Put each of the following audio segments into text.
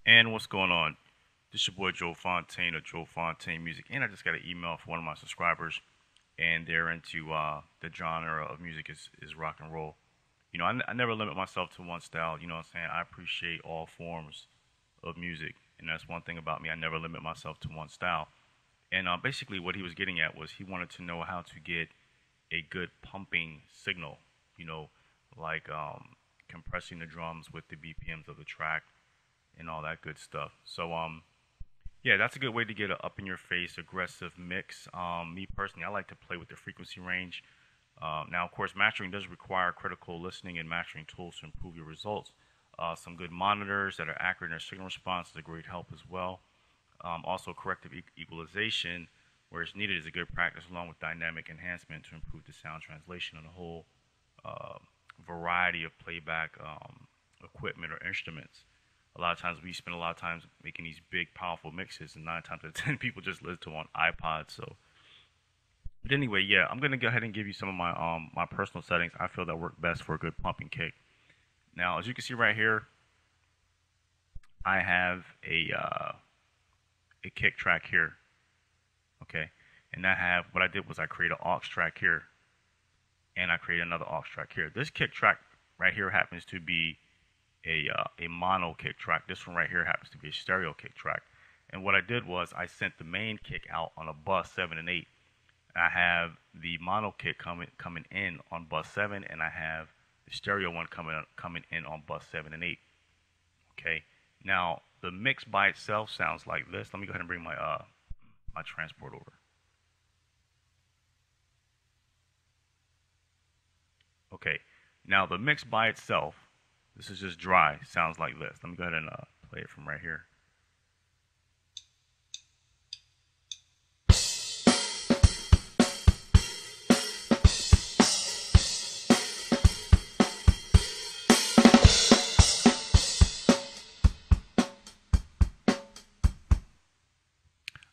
And what's going on? This is your boy Joe Fontaine of Joe Fontaine Music, and I just got an email from one of my subscribers, and they're into the genre of music is rock and roll. I never limit myself to one style. You know what I'm saying? I appreciate all forms of music, and that's one thing about me. I never limit myself to one style. And basically, what he was getting at was he wanted to know how to get a good pumping signal. You know, like compressing the drums with the BPMs of the track and all that good stuff. So yeah, that's a good way to get an up in your face aggressive mix. Me personally, I like to play with the frequency range. Now, of course, mastering does require critical listening and mastering tools to improve your results. Some good monitors that are accurate in their signal response is a great help as well. Also, corrective equalization, where it's needed, is a good practice, along with dynamic enhancement to improve the sound translation on a whole uh, variety of playback equipment or instruments. A lot of times we spend a lot of time making these big, powerful mixes, and 9 times out of 10 people just listen to them on iPods. But anyway, yeah, I'm gonna go ahead and give you some of my personal settings I feel that work best for a good pumping kick. Now, as you can see right here, I have a kick track here. Okay, and I have what I did was I created an aux track here, and I created another aux track here. This kick track right here happens to be a mono kick track. This one right here happens to be a stereo kick track. And what I did was I sent the main kick out on a bus 7 and 8. I have the mono kick coming in on bus 7, and I have the stereo one coming in on bus 7 and 8. Okay. Now the mix by itself sounds like this. Let me go ahead and bring my transport over. Okay. Now the mix by itself, this is just dry. Sounds like this. Let me go ahead and play it from right here.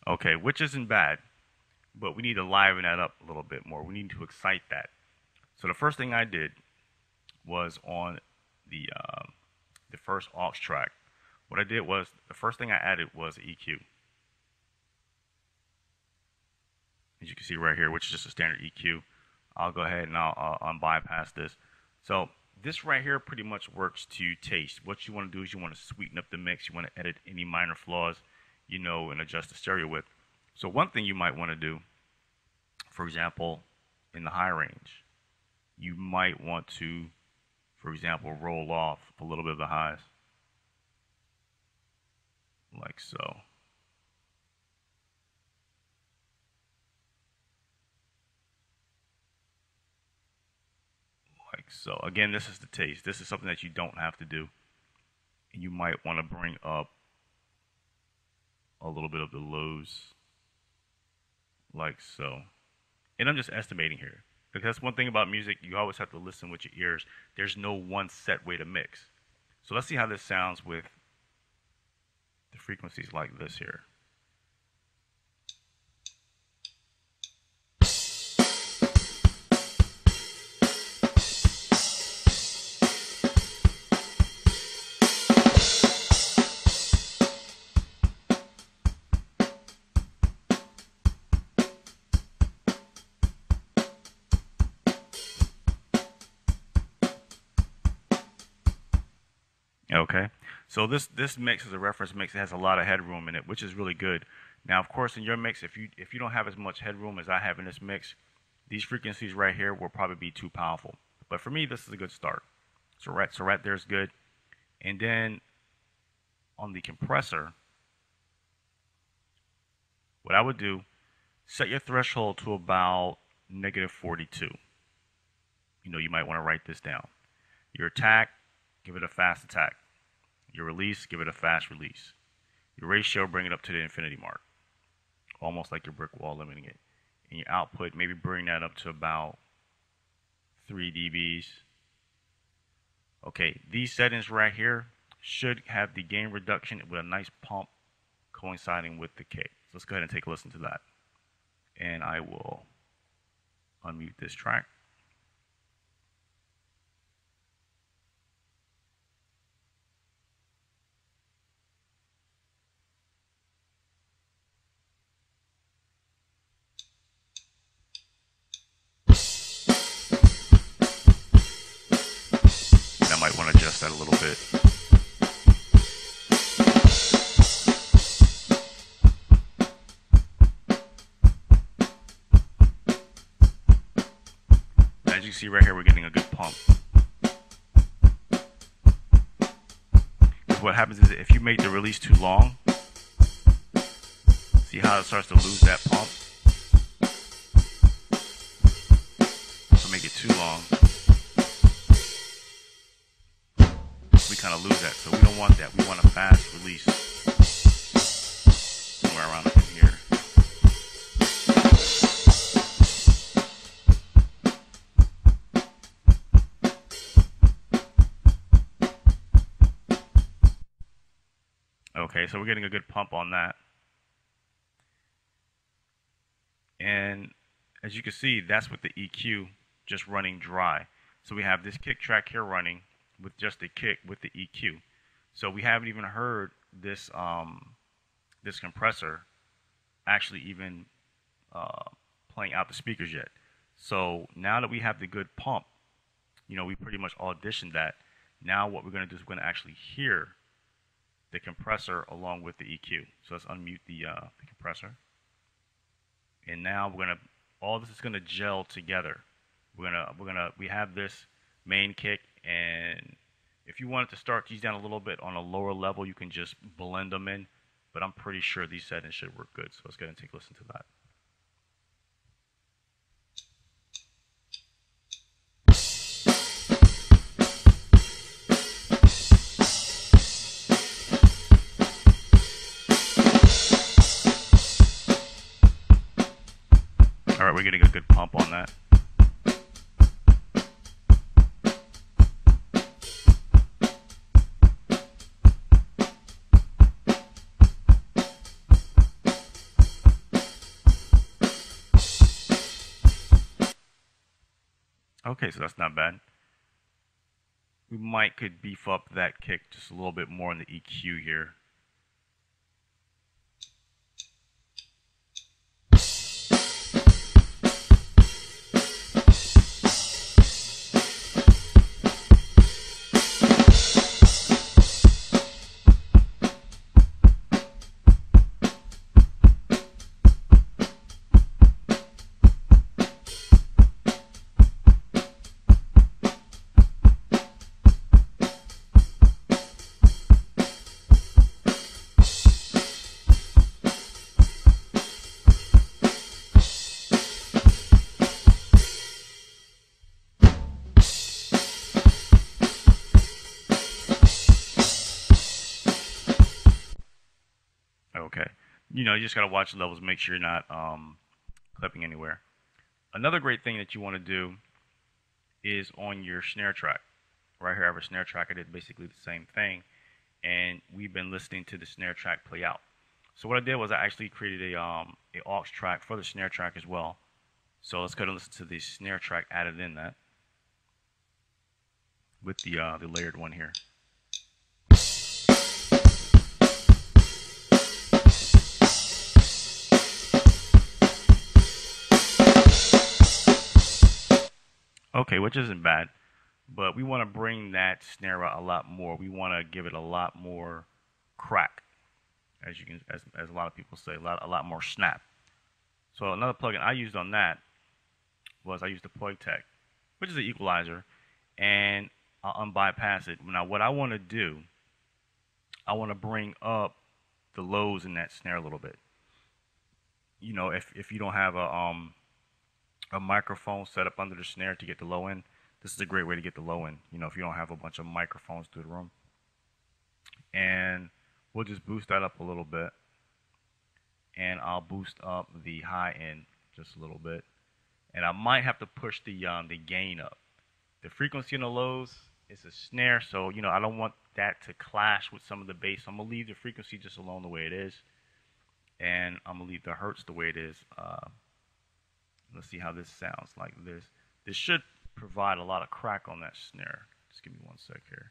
Okay, which isn't bad, but we need to liven that up a little bit more. We need to excite that. So the first thing I did was on the first aux track. What I did was the first thing I added was EQ, as you can see right here, which is just a standard EQ. I'll go ahead and I'll bypass this. So this right here pretty much works to taste. What you want to do is you want to sweeten up the mix. You want to edit any minor flaws, and adjust the stereo width. So one thing you might want to do, for example, in the high range, you might want to, for example, roll off a little bit of the highs, like so. Like so. Again, this is the taste. This is something that you don't have to do. And you might want to bring up a little bit of the lows, like so. And I'm just estimating here. Because that's one thing about music, you always have to listen with your ears. There's no one set way to mix. So let's see how this sounds with the frequencies like this here. Okay. So this mix is a reference mix. It has a lot of headroom in it, which is really good. Now, of course, in your mix, if you don't have as much headroom as I have in this mix, these frequencies right here will probably be too powerful. But for me, this is a good start. So right there is good. And then on the compressor, what I would do, set your threshold to about -42. You might want to write this down. Your attack, give it a fast attack. Your release, give it a fast release. Your ratio, bring it up to the infinity mark, almost like your brick wall limiting it. And your output, maybe bring that up to about 3 dBs. Okay, these settings right here should have the gain reduction with a nice pump coinciding with the kick. So let's go ahead and take a listen to that. And I will unmute this track. adjust that a little bit. As you see right here, we're getting a good pump. What happens is if you make the release too long, see how it starts to lose that pump? If I make it too long, we kind of lose that. So we don't want that. We want a fast release. Somewhere around up in here. Okay, so we're getting a good pump on that. And as you can see, that's with the EQ just running dry. So we have this kick track here running with just the kick with the EQ. So we haven't even heard this this compressor actually even playing out the speakers yet. So now that we have the good pump, you know, we pretty much auditioned that. Now what we're going to do is we're going to actually hear the compressor along with the EQ. So let's unmute the compressor. And now all this is gonna gel together. We have this main kick, and if you wanted to start these down a little bit on a lower level, you can just blend them in. But I'm pretty sure these settings should work good. So let's go ahead and take a listen to that. All right, we're getting a good pump on that. Okay, so that's not bad. We could beef up that kick just a little bit more in the EQ here. Okay, you know, you just gotta watch the levels, make sure you're not clipping anywhere. Another great thing that you want to do is on your snare track. Right here I have a snare track. I did basically the same thing, and we've been listening to the snare track play out. So what I did was I actually created a aux track for the snare track as well. So let's go ahead and listen to the snare track added in that with the layered one here. Okay, which isn't bad, but we want to bring that snare out a lot more. We want to give it a lot more crack, as a lot of people say, a lot more snap. So another plugin I used on that was I used the Plug Tech, which is an equalizer, and I'll unbypass it. Now what I want to do, I want to bring up the lows in that snare a little bit. You know, if you don't have a microphone set up under the snare to get the low end, this is a great way to get the low end. You know, if you don't have a bunch of microphones through the room. And we'll just boost that up a little bit. And I'll boost up the high end just a little bit. And I might have to push the gain up. The frequency in the lows is a snare, so you know I don't want that to clash with some of the bass. I'm gonna leave the frequency just alone the way it is, and I'm gonna leave the hertz the way it is. Let's see how this sounds like this. This should provide a lot of crack on that snare. Just give me one sec here.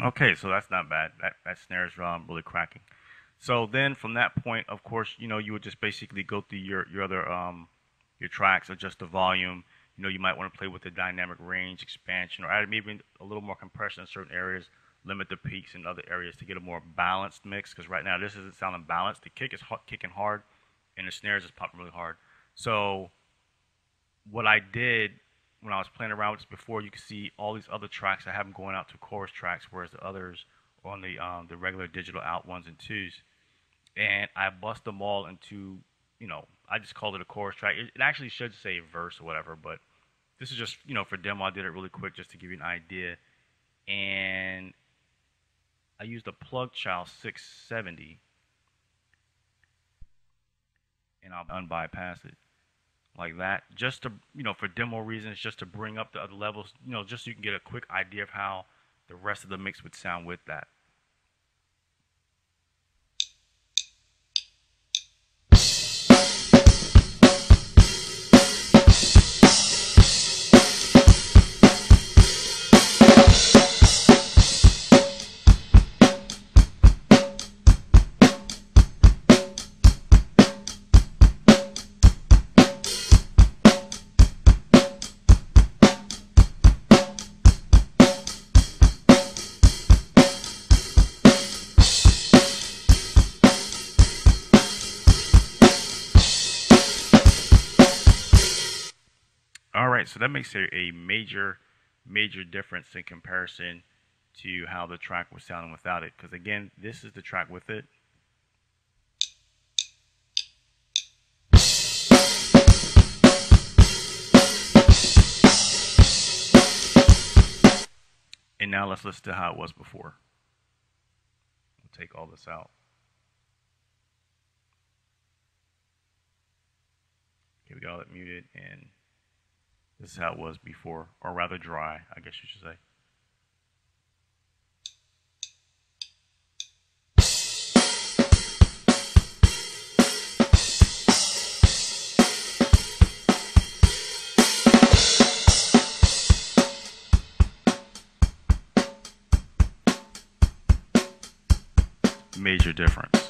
Okay, so that's not bad. That snare is really cracking. So then from that point, of course, you would just basically go through your other your tracks, adjust the volume. You might want to play with the dynamic range expansion or add maybe a little more compression in certain areas, limit the peaks in other areas to get a more balanced mix. Because right now this isn't sounding balanced. The kick is kicking hard, and the snares is popping really hard. So what I did when I was playing around with this before, you can see all these other tracks. I have them going out to chorus tracks, whereas the others are on the regular digital out ones and twos. And I bust them all into, I just called it a chorus track. It actually should say verse or whatever, but this is just, for demo. I did it really quick just to give you an idea. And I used a plug child 670, and I'll unbypass it like that, just to, for demo reasons, just to bring up the other levels, just so you can get a quick idea of how the rest of the mix would sound with that. All right, so that makes a major difference in comparison to how the track was sounding without it. Because again, this is the track with it. And now let's listen to how it was before. We'll take all this out. Okay, we got all that muted, and this is how it was before, or rather dry, I guess you should say. Major difference.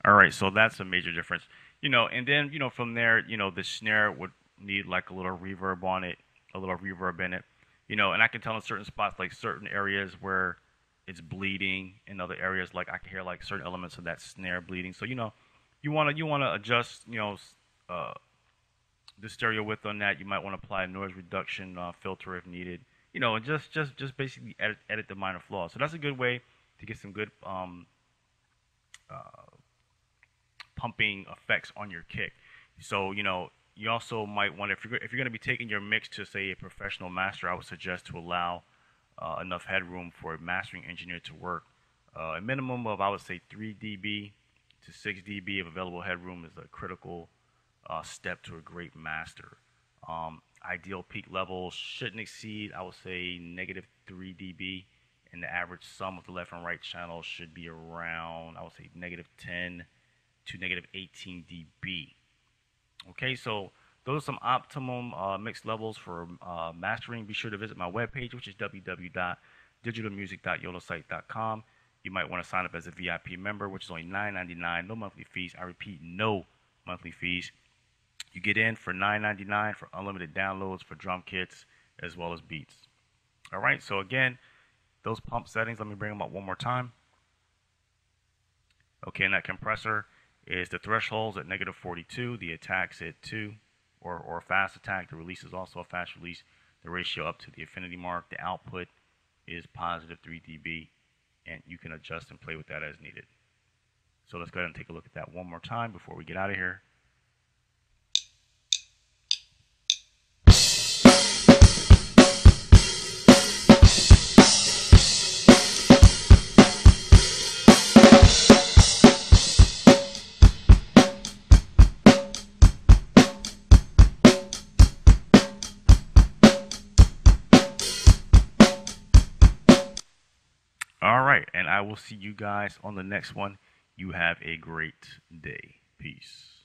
All right, so that's a major difference. And then, from there, the snare would need like a little reverb on it, a little reverb in it. And I can tell in certain spots, like certain areas where it's bleeding, in other areas like I can hear like certain elements of that snare bleeding. So, you wanna adjust, the stereo width on that. You might want to apply a noise reduction filter if needed. And just basically edit the minor flaws. So that's a good way to get some good uh, pumping effects on your kick. So you also might want, if you're going to be taking your mix to say a professional master, I would suggest to allow enough headroom for a mastering engineer to work. A minimum of, I would say, 3 dB to 6 dB of available headroom is a critical step to a great master. Ideal peak levels shouldn't exceed, I would say, negative 3 dB, and the average sum of the left and right channels should be around, I would say, negative 10 to negative 18 dB. Okay, so those are some optimum mix levels for mastering. Be sure to visit my webpage, which is www.digitalmusic.yodelsite.com. You might want to sign up as a VIP member, which is only $9.99, no monthly fees. I repeat, no monthly fees. You get in for $9.99 for unlimited downloads for drum kits as well as beats. All right, so again, those pump settings, let me bring them up one more time. Okay, and that compressor is the thresholds at negative 42, the attack's at 2, or a fast attack. The release is also a fast release. The ratio up to the affinity mark. The output is positive 3 dB, and you can adjust and play with that as needed. So let's go ahead and take a look at that one more time before we get out of here. right, and I will see you guys on the next one. You have a great day. Peace.